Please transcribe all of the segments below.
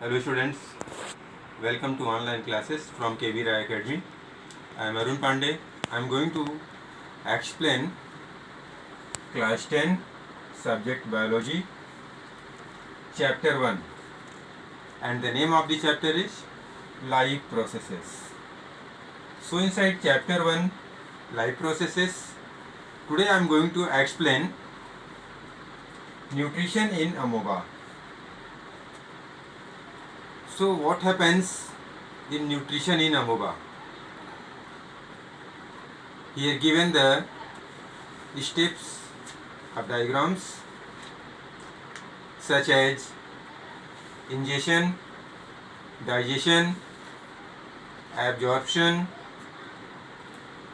Hello students, welcome to online classes from KB Rai Academy. I am Arun Pandey. I am going to explain class 10 subject biology chapter 1, and the name of the chapter is life processes. So inside chapter 1 life processes, today I am going to explain nutrition in amoeba. So what happens in nutrition in amoeba? Here given the steps of diagrams such as ingestion, digestion, absorption,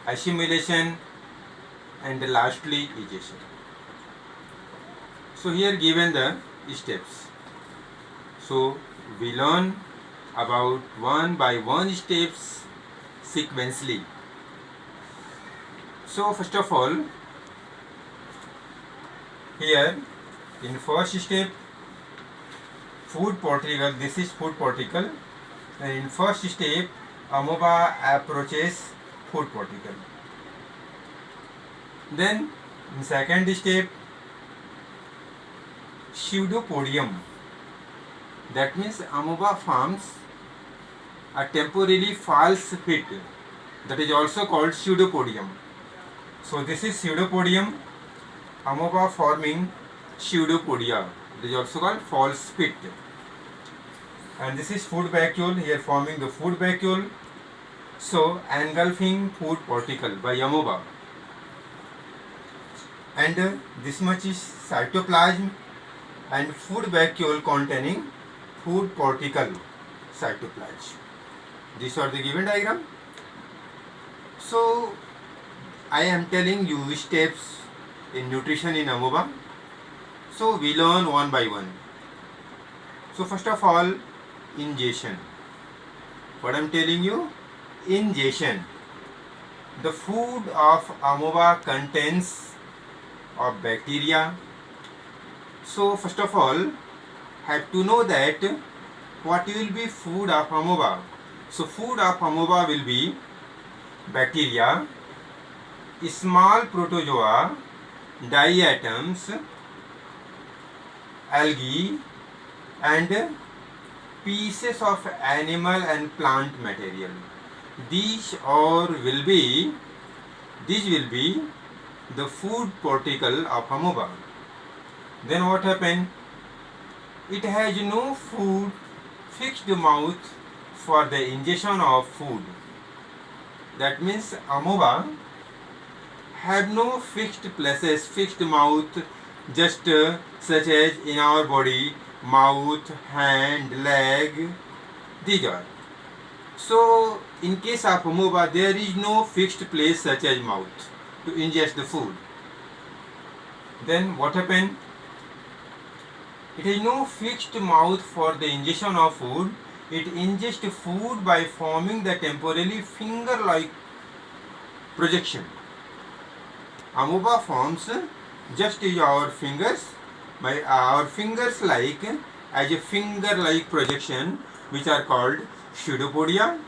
assimilation, and lastly egestion. So here given the steps. So we learn about one by one steps sequentially. So first of all, here in first step, food particle, this is food particle, and in first step amoeba approaches food particle. Then in second step, pseudopodium, that means amoeba forms a temporarily false fit, that is also called pseudopodium. So this is pseudopodium, amoeba forming pseudopodia, it is also called false fit. And this is food vacuole, here forming the food vacuole, so engulfing food particle by amoeba. And this much is cytoplasm and food vacuole containing food particle cytoplasm. These are the given diagram. So I am telling you steps in nutrition in amoeba. So we learn one by one. So first of all, ingestion. What I am telling you? Ingestion. The food of amoeba contains of bacteria. So first of all, have to know that what will be food of amoeba. So food of amoeba will be bacteria, small protozoa, diatoms, algae, and pieces of animal and plant material. These will be the food particle of amoeba. Then what happen? It has no food fixed mouth for the ingestion of food. That means amoeba have no fixed places, fixed mouth, just such as in our body, mouth, hand, leg, these are. So in case of amoeba, there is no fixed place such as mouth to ingest the food. Then what happen? It has no fixed mouth for the ingestion of food. It ingests food by forming the temporarily finger-like projection. Amoeba forms just as our fingers, by our fingers like as a finger-like projection, which are called pseudopodia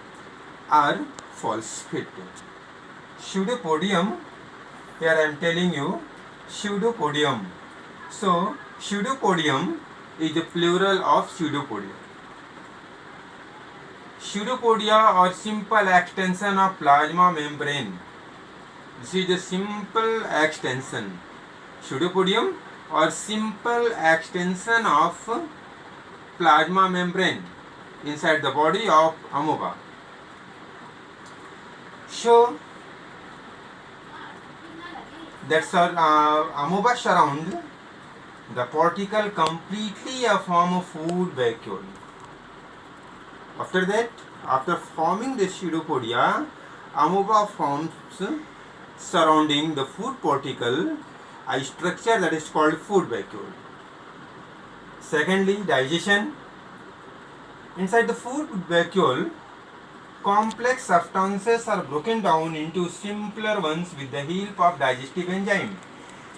or false fit. Pseudopodium, here I am telling you pseudopodium. So pseudopodium is the plural of pseudopodia. Pseudopodia or simple extension of plasma membrane. This is the simple extension. Pseudopodium or simple extension of plasma membrane inside the body of amoeba. So that's amoeba surround the particle completely a form of food vacuole. After that, after forming the pseudopodia, amoeba forms surrounding the food particle a structure that is called food vacuole. Secondly, digestion. Inside the food vacuole, complex substances are broken down into simpler ones with the help of digestive enzyme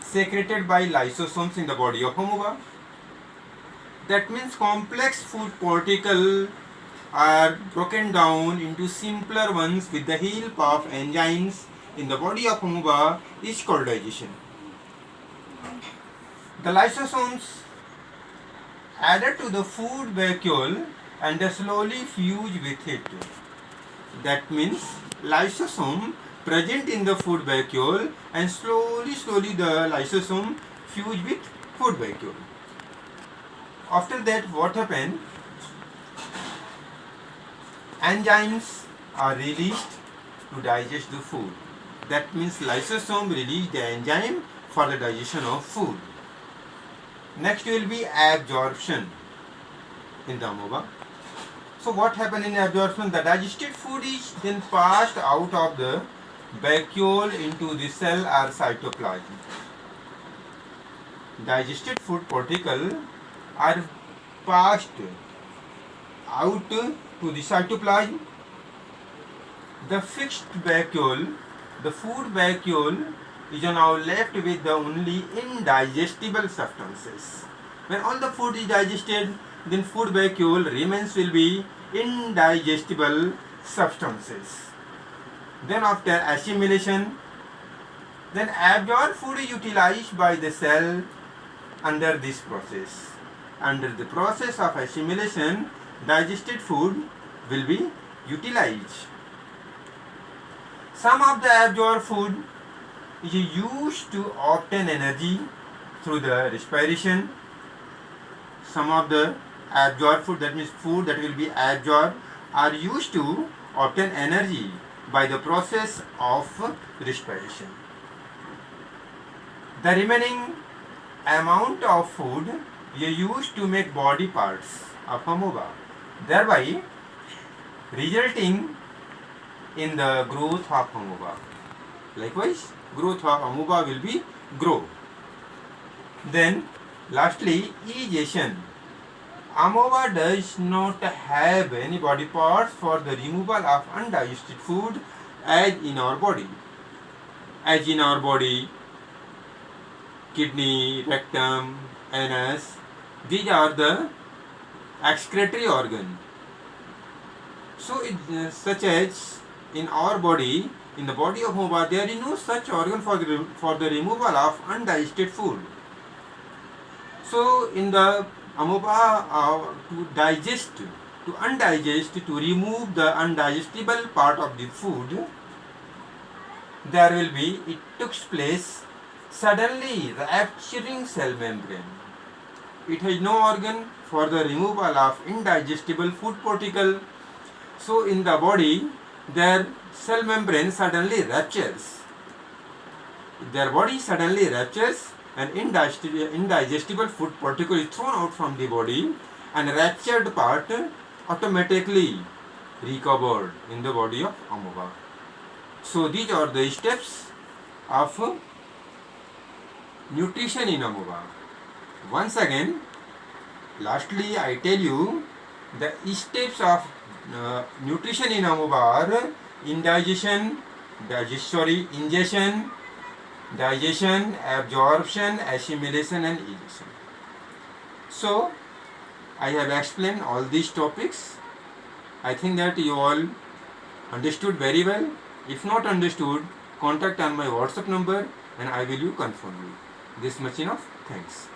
secreted by lysosomes in the body of amoeba. That means complex food particles are broken down into simpler ones with the help of enzymes in the body of amoeba is called digestion. The lysosomes added to the food vacuole and they slowly fuse with it. That means lysosome present in the food vacuole and slowly the lysosome fuse with food vacuole. After that, what happens? Enzymes are released to digest the food. That means lysosome release the enzyme for the digestion of food. Next will be absorption in the amoeba. So what happens in absorption? The digested food is then passed out of the vacuole into the cell or cytoplasm. Digested food particles are passed out to the cytoplasm. The fixed vacuole, the food vacuole, is now left with the only indigestible substances. When all the food is digested, then food vacuole remains will be indigestible substances. Then after assimilation, then absorbed food is utilized by the cell under this process. Under the process of assimilation, digested food will be utilized. Some of the absorbed food is used to obtain energy through the respiration. Some of the absorbed food, that means food that will be absorbed, are used to obtain energy by the process of respiration. The remaining amount of food is used to make body parts of amoeba, thereby resulting in the growth of amoeba. Likewise, growth of amoeba will be grow. Then lastly, egestion. Amoeba does not have any body parts for the removal of undigested food as in our body. As in our body, kidney, rectum, anus, these are the excretory organ. So such as in our body, in the body of amoeba, there is no such organ for the removal of undigested food. So in the amoeba, to digest, to undigest, to remove the undigestible part of the food, there will be, it took place suddenly rupturing cell membrane. It has no organ for the removal of indigestible food particle. So in the body, their cell membrane suddenly ruptures. Their body suddenly ruptures and indigestible food particle is thrown out from the body and ruptured part automatically recovered in the body of amoeba. So these are the steps of nutrition in amoeba. Once again, lastly I tell you the steps of nutrition in amoeba are ingestion, digestion, absorption, assimilation and egestion. So I have explained all these topics. I think that you all understood very well. If not understood, contact on my WhatsApp number and I will confirm you. This much enough. Thanks.